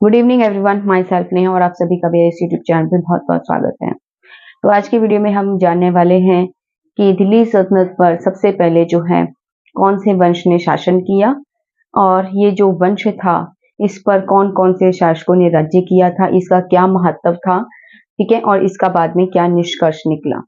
Good evening everyone, my self Neha और आप सभी का मेरे इस यूट्यूब चैनल पे बहुत बहुत स्वागत है। तो आज की वीडियो में हम जानने वाले हैं कि दिल्ली सल्तनत पर सबसे पहले जो है कौन से वंश ने शासन किया और ये जो वंश था इस पर कौन कौन से शासकों ने राज्य किया था, इसका क्या महत्व था, ठीक है, और इसका बाद में क्या निष्कर्ष निकला।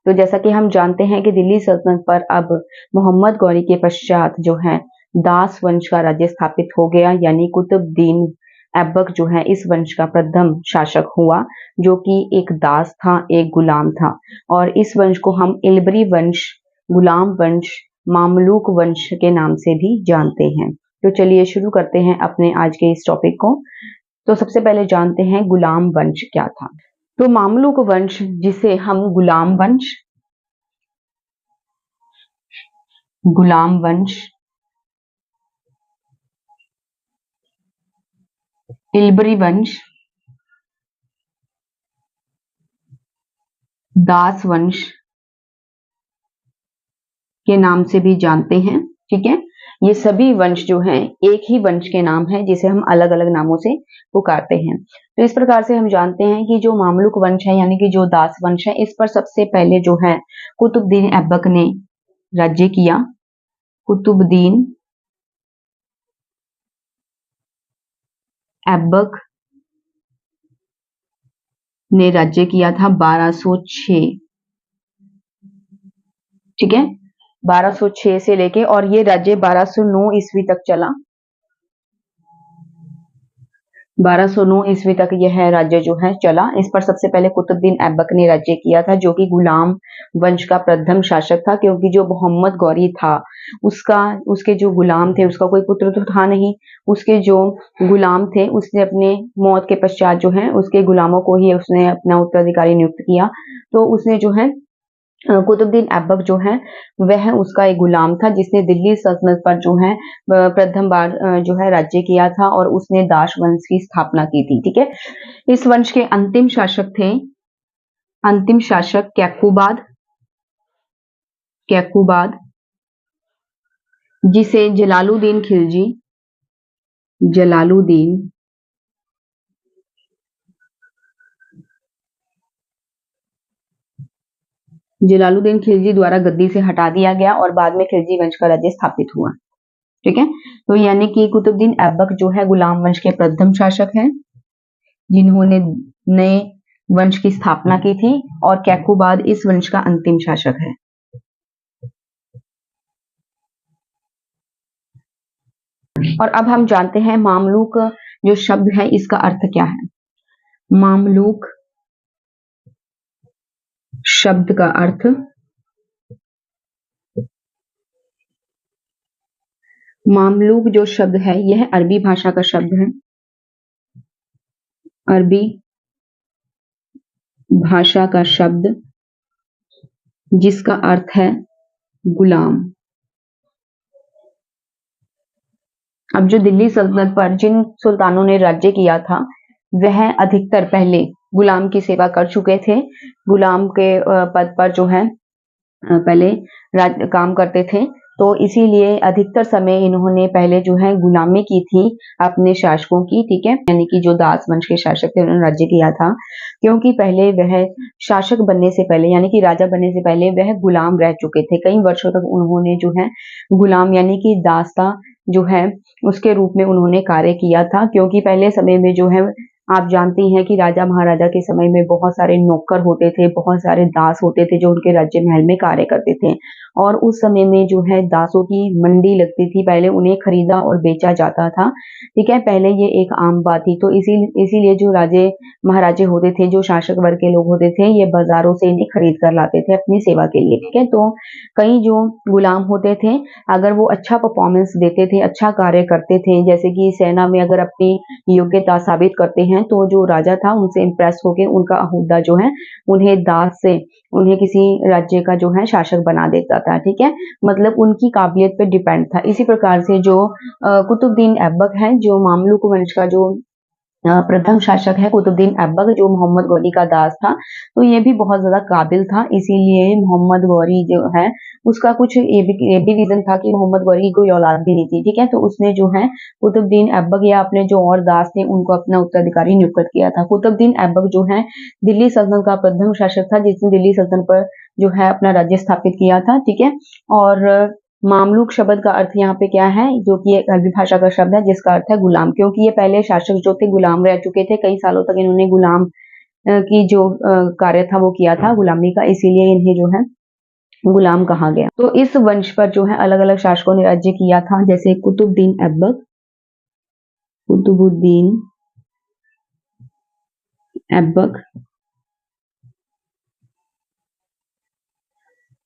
तो जैसा कि हम जानते हैं कि दिल्ली सल्तनत पर अब मोहम्मद गौरी के पश्चात जो है दास वंश का राज्य स्थापित हो गया, यानी कुतुबुद्दीन ऐबक जो है इस वंश का प्रथम शासक हुआ, जो कि एक दास था, एक गुलाम था। और इस वंश को हम इल्बरी वंश, गुलाम वंश, मामलूक वंश के नाम से भी जानते हैं। तो चलिए शुरू करते हैं अपने आज के इस टॉपिक को। तो सबसे पहले जानते हैं गुलाम वंश क्या था। तो मामलूक वंश, जिसे हम गुलाम वंश, इल्बरी वंश, दास वंश के नाम से भी जानते हैं, ठीक है। ये सभी वंश जो हैं एक ही वंश के नाम है, जिसे हम अलग अलग नामों से पुकारते हैं। तो इस प्रकार से हम जानते हैं कि जो मामलुक वंश है यानी कि जो दास वंश है, इस पर सबसे पहले जो है कुतुबुद्दीन ऐबक ने राज्य किया। कुतुबुद्दीन ऐबक ने राज्य किया था 1206, ठीक है, 1206 से लेके, और ये राज्य 1209 ईस्वी तक चला। 1209 ईस्वी तक यह राज्य जो है चला। इस पर सबसे पहले कुतुबुद्दीन ऐबक ने राज्य किया था, जो कि गुलाम वंश का प्रथम शासक था, क्योंकि जो मोहम्मद गौरी था उसके जो गुलाम थे, उसका कोई पुत्र तो था नहीं, उसके जो गुलाम थे उसने अपने मौत के पश्चात जो है उसके गुलामों को ही उसने अपना उत्तराधिकारी नियुक्त किया। तो उसने जो है कुतुबुद्दीन ऐबक जो है वह उसका एक गुलाम था, जिसने दिल्ली सल्तनत पर जो है प्रथम बार जो है राज्य किया था, और उसने दास वंश की स्थापना की थी, ठीक है। इस वंश के अंतिम शासक कैकुबाद, जिसे जलालुद्दीन खिलजी द्वारा गद्दी से हटा दिया गया और बाद में खिलजी वंश का राज्य स्थापित हुआ, ठीक है। तो यानी कि कुतुबुद्दीन ऐबक जो है गुलाम वंश के प्रथम शासक हैं, जिन्होंने नए वंश की स्थापना की थी, और कैकुबाद इस वंश का अंतिम शासक है। और अब हम जानते हैं मामलूक जो शब्द है इसका अर्थ क्या है। मामलूक शब्द का अर्थ मामलूक जो शब्द है यह अरबी भाषा का शब्द है, अरबी भाषा का शब्द, जिसका अर्थ है गुलाम। अब जो दिल्ली सल्तनत पर जिन सुल्तानों ने राज्य किया था वह अधिकतर पहले गुलाम की सेवा कर चुके थे, गुलाम के पद पर जो है पहले काम करते थे। तो इसीलिए अधिकतर समय इन्होंने पहले जो है गुलामी की थी अपने शासकों की, ठीक है, यानी कि जो दास वंश के शासक थे उन्होंने राज्य किया था, क्योंकि पहले वह शासक बनने से पहले यानी कि राजा बनने से पहले वह गुलाम रह चुके थे। कई वर्षों तक उन्होंने जो है गुलाम यानी कि दास्ता जो है उसके रूप में उन्होंने कार्य किया था, क्योंकि पहले समय में जो है आप जानती हैं कि राजा महाराजा के समय में बहुत सारे नौकर होते थे, बहुत सारे दास होते थे जो उनके राज्य महल में कार्य करते थे, और उस समय में जो है दासों की मंडी लगती थी, पहले उन्हें खरीदा और बेचा जाता था, ठीक है, पहले ये एक आम बात थी। तो इसीलिए जो राजे महाराजे होते थे, जो शासक वर्ग के लोग होते थे, ये बाजारों से इन्हें खरीद कर लाते थे अपनी सेवा के लिए, ठीक है। तो कई जो गुलाम होते थे, अगर वो अच्छा परफॉर्मेंस देते थे, अच्छा कार्य करते थे, जैसे कि सेना में अगर अपनी योग्यता साबित करते हैं, तो जो राजा था उनसे इम्प्रेस होकर उनका ओहदा जो है उन्हें किसी राज्य का जो है शासक बना देता था, ठीक है, मतलब उनकी काबिलियत पे डिपेंड था। इसी प्रकार से जो कुतुबुद्दीन ऐबक है, जो मामलुक वंश का जो प्रथम शासक है कुतुबुद्दीन ऐबक, जो मोहम्मद गौरी का दास था। तो ये भी बहुत ज्यादा काबिल था, इसीलिए मोहम्मद गौरी जो है उसका कुछ ये भी रीजन था कि मोहम्मद गौरी की कोई औलाद भी नहीं थी, ठीक है। तो उसने जो है कुतुबुद्दीन ऐबक या अपने जो और दास थे उनको अपना उत्तराधिकारी नियुक्त किया था। कुतुबुद्दीन ऐबक जो है दिल्ली सल्तनत का प्रथम शासक था, जिसने दिल्ली सल्तनत पर जो है अपना राज्य स्थापित किया था, ठीक है। और मामलूक शब्द का अर्थ यहाँ पे क्या है, जो कि एक अरबी भाषा का शब्द है जिसका अर्थ है गुलाम, क्योंकि ये पहले शासक जो थे गुलाम रह चुके थे, कई सालों तक इन्होंने गुलाम की जो कार्य था वो किया था गुलामी का, इसीलिए इन्हें जो है गुलाम कहा गया। तो इस वंश पर जो है अलग अलग शासकों ने राज्य किया था, जैसे कुतुबुद्दीन ऐबक, कुतुबुद्दीन ऐबक,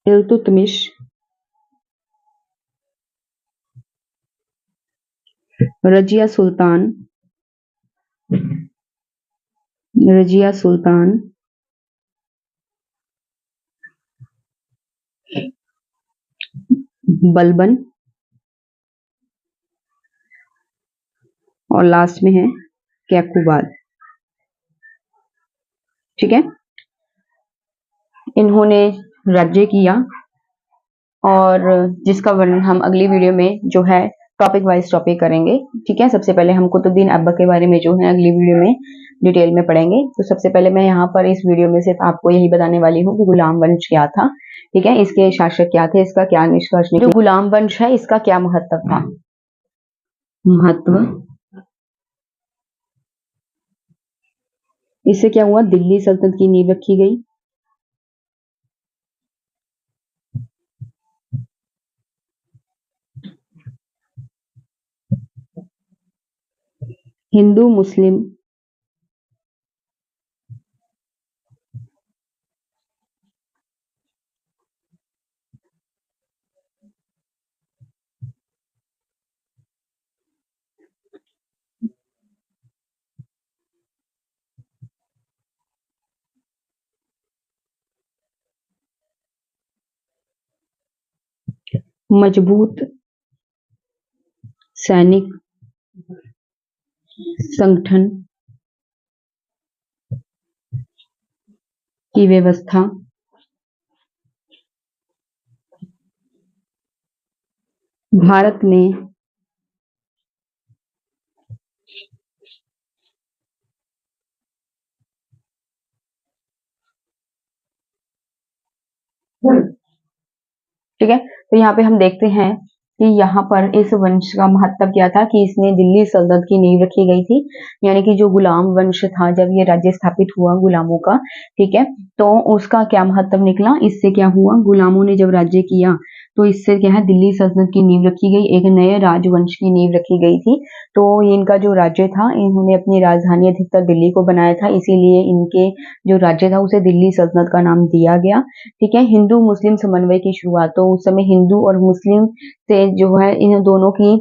इल्तुतमिश, रजिया सुल्तान, रजिया सुल्तान, बलबन, और लास्ट में है कैकुबाद, ठीक है। इन्होंने राज्य किया, और जिसका वर्णन हम अगली वीडियो में जो है टॉपिक वाइज टॉपिक करेंगे, ठीक है। सबसे पहले हम कुतुबुद्दीन ऐबक के बारे में जो है अगली वीडियो में डिटेल में पढ़ेंगे। तो सबसे पहले मैं यहाँ पर इस वीडियो में सिर्फ आपको यही बताने वाली हूँ कि गुलाम वंश क्या था, ठीक है, इसके शासक क्या थे, इसका क्या निष्कर्ष निकला। जो गुलाम वंश है इसका क्या महत्व था, महत्व, इससे क्या हुआ, दिल्ली सल्तनत की नींव रखी गई। हिंदू मुस्लिम मजबूत सैनिक संगठन की व्यवस्था भारत में ठीक है। तो यहाँ पे हम देखते हैं कि यहाँ पर इस वंश का महत्व क्या था, कि इसने दिल्ली सल्तनत की नींव रखी गई थी, यानी कि जो गुलाम वंश था जब ये राज्य स्थापित हुआ गुलामों का, ठीक है, तो उसका क्या महत्व निकला, इससे क्या हुआ, गुलामों ने जब राज्य किया तो इससे क्या है दिल्ली सल्तनत की नींव रखी गई, एक नए राजवंश की नींव रखी गई थी। तो इनका जो राज्य था, इन्होंने अपनी राजधानी अधिकतर दिल्ली को बनाया था, इसीलिए इनके जो राज्य था उसे दिल्ली सल्तनत का नाम दिया गया, ठीक है। हिंदू मुस्लिम समन्वय की शुरुआत, तो उस समय हिंदू और मुस्लिम से जो है इन दोनों की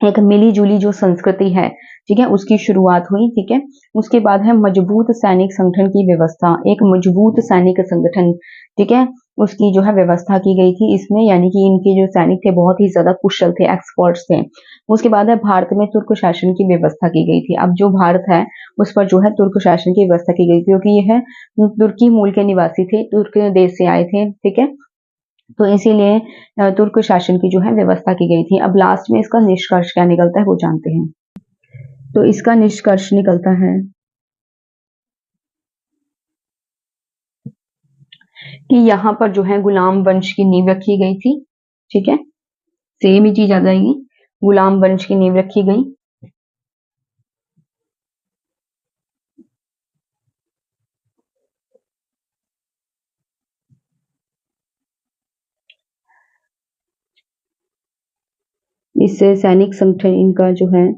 एक मिली जुली जो संस्कृति है, ठीक है, उसकी शुरुआत हुई, ठीक है। उसके बाद है मजबूत सैनिक संगठन की व्यवस्था, एक मजबूत सैनिक संगठन, ठीक है, उसकी जो है व्यवस्था की गई थी इसमें, यानी कि इनके जो सैनिक थे बहुत ही ज्यादा कुशल थे, एक्सपर्ट्स थे। उसके बाद है भारत में तुर्क शासन की व्यवस्था की गई थी। अब जो भारत है उस पर जो है तुर्क शासन की व्यवस्था की गई, क्योंकि यह तुर्की मूल के निवासी थे, तुर्क देश से आए थे, ठीक है। तो इसीलिए तुर्क शासन की जो है व्यवस्था की गई थी। अब लास्ट में इसका निष्कर्ष क्या निकलता है वो जानते हैं। तो इसका निष्कर्ष निकलता है कि यहाँ पर जो है गुलाम वंश की नींव रखी गई थी, ठीक है, सेम ही चीज आ जाएगी, गुलाम वंश की नींव रखी गई। इससे सैनिक संगठन इनका जो है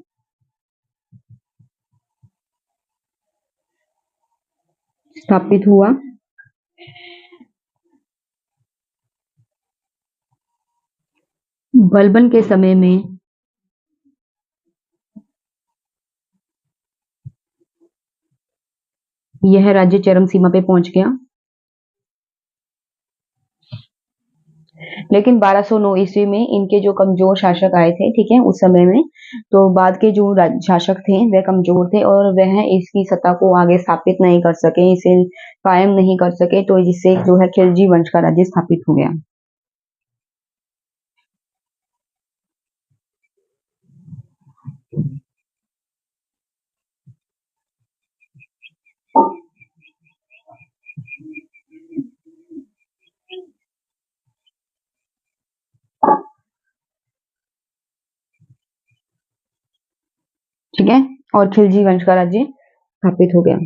स्थापित हुआ। बलबन के समय में यह राज्य चरम सीमा पे पहुंच गया। लेकिन 1209 ईस्वी में इनके जो कमजोर शासक आए थे, ठीक है, उस समय में, तो बाद के जो शासक थे वह कमजोर थे और वह इसकी सत्ता को आगे स्थापित नहीं कर सके, इसे कायम नहीं कर सके, तो जिससे जो है खिलजी वंश का राज्य स्थापित हो गया। ठीक है, और खिलजी वंश का राज्य स्थापित हो गया।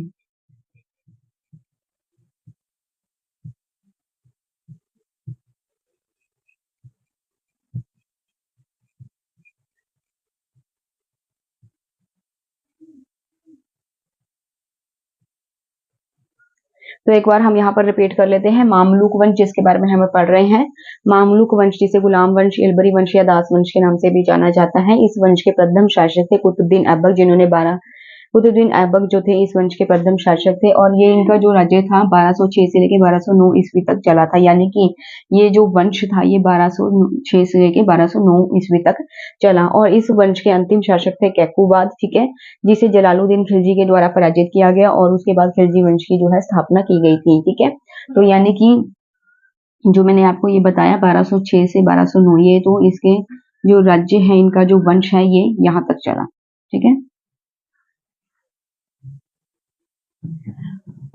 तो एक बार हम यहाँ पर रिपीट कर लेते हैं, मामलुक वंश जिसके बारे में हम पढ़ रहे हैं। मामलुक वंश जिसे गुलाम वंश, इलबरी वंश या दास वंश के नाम से भी जाना जाता है। इस वंश के प्रथम शासक थे कुतुबुद्दीन ऐबक, जिन्होंने कुतुबुद्दीन ऐबक जो थे इस वंश के प्रथम शासक थे और ये इनका जो राज्य था 1206 से लेकर 1209 ईस्वी तक चला था। यानी कि ये जो वंश था ये 1206 से लेकर 1209 ईस्वी तक चला और इस वंश के अंतिम शासक थे कैकुबाद, ठीक है, जिसे जलालुद्दीन खिलजी के द्वारा पराजित किया गया और उसके बाद खिलजी वंश की जो है स्थापना की गई थी, ठीक है। तो यानी कि जो मैंने आपको ये बताया 1206 से 1209, ये तो इसके जो राज्य है, इनका जो वंश है ये यहाँ तक चला, ठीक है।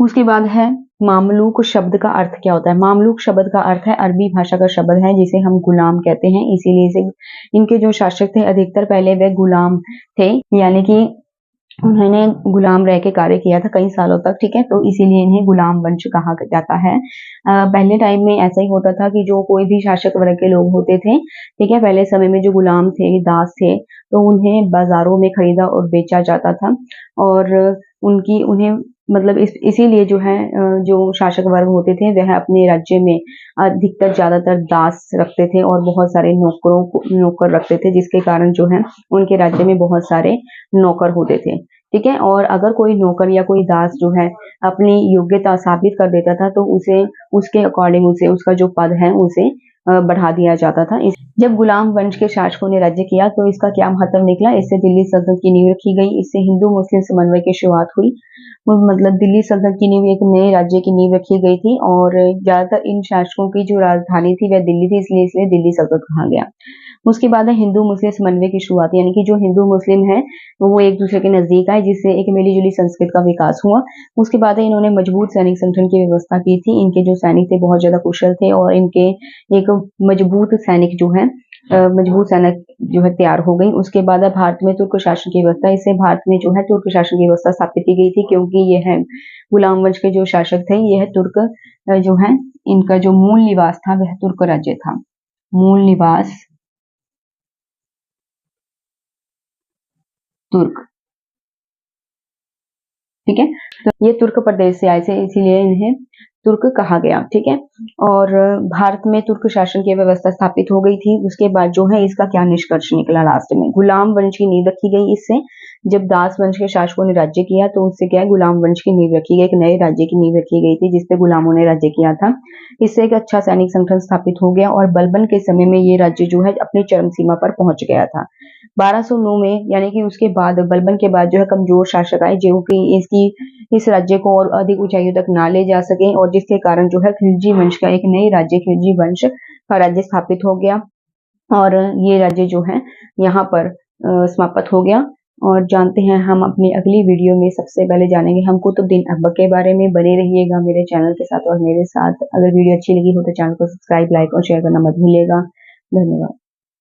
उसके बाद है मामलूक शब्द का अर्थ क्या होता है। मामलूक शब्द का अर्थ है अरबी भाषा का शब्द है जिसे हम गुलाम कहते हैं, इसीलिए इसे इनके जो शासक थे अधिकतर पहले वे गुलाम थे, यानी कि उन्होंने गुलाम रह के कार्य किया था कई सालों तक, ठीक है, तो इसीलिए इन्हें गुलाम वंश कहा जाता है। पहले टाइम में ऐसा ही होता था कि जो कोई भी शासक वर्ग के लोग होते थे, ठीक है, पहले समय में जो गुलाम थे, दास थे, तो उन्हें बाजारों में खरीदा और बेचा जाता था और उन्हें मतलब इसीलिए जो है जो शासक वर्ग होते थे वह अपने राज्य में अधिकतर ज्यादातर दास रखते थे और बहुत सारे नौकर रखते थे, जिसके कारण जो है उनके राज्य में बहुत सारे नौकर होते थे, ठीक है। और अगर कोई नौकर या कोई दास जो है अपनी योग्यता साबित कर देता था तो उसे उसके अकॉर्डिंग उसे उसका जो पद है उसे बढ़ा दिया जाता था। जब गुलाम वंश के शासकों ने राज्य किया तो इसका क्या महत्व निकला, इससे दिल्ली सल्तनत की नींव रखी गई, इससे हिंदू मुस्लिम समन्वय की शुरुआत हुई। मतलब दिल्ली सल्तनत की नींव एक नए राज्य की नींव रखी गई थी और ज्यादातर इन शासकों की जो राजधानी थी वह दिल्ली थी, इसलिए दिल्ली सल्तनत कहा गया। उसके बाद है हिंदू मुस्लिम समन्वय की शुरुआत, यानी कि जो हिंदू मुस्लिम है वो एक दूसरे के नजदीक आए, जिससे एक मिली-जुली संस्कृत का विकास हुआ। उसके बाद है इन्होंने मजबूत सैनिक संगठन की व्यवस्था की थी। इनके जो सैनिक थे बहुत ज्यादा कुशल थे और इनके एक मजबूत सैनिक जो है तैयार हो गई। उसके बाद है भारत में तुर्क शासन की व्यवस्था, इससे भारत में जो है तुर्क शासन की व्यवस्था स्थापित की गई थी, क्योंकि यह है गुलाम वंश के जो शासक थे यह तुर्क जो है इनका जो मूल निवास था वह तुर्क राज्य था। मूल निवास तुर्क, ठीक है, तो ये तुर्क प्रदेश से आए थे, इसीलिए इन्हें तुर्क कहा गया, ठीक है। और भारत में तुर्क शासन की व्यवस्था स्थापित हो गई थी। उसके बाद जो है इसका क्या निष्कर्ष निकला लास्ट में, गुलाम वंश की नींव रखी गई। इससे जब दास वंश के शासकों ने राज्य किया तो उससे क्या है गुलाम वंश की नींव रखी गई, एक नए राज्य की नींव रखी गई थी जिसपे गुलामों ने राज्य किया था। इससे एक अच्छा सैनिक संगठन स्थापित हो गया और बलबन के समय में ये राज्य जो है अपनी चरम सीमा पर पहुंच गया था। 1209 में, यानी कि उसके बाद बलबन के बाद जो है कमजोर शासक आए जो कि इस राज्य को और अधिक ऊंचाइयों तक ना ले जा सके और जिसके कारण जो है खिलजी वंश का एक नई राज्य खिलजी वंश का राज्य स्थापित हो गया और ये राज्य जो है यहाँ पर समाप्त हो गया। और जानते हैं हम अपनी अगली वीडियो में सबसे पहले जानेंगे हम कुतुबुद्दीन ऐबक के बारे में। बने रहिएगा मेरे चैनल के साथ और मेरे साथ। अगर वीडियो अच्छी लगी हो तो चैनल को सब्सक्राइब, लाइक और शेयर करना मत भूलिएगा। धन्यवाद।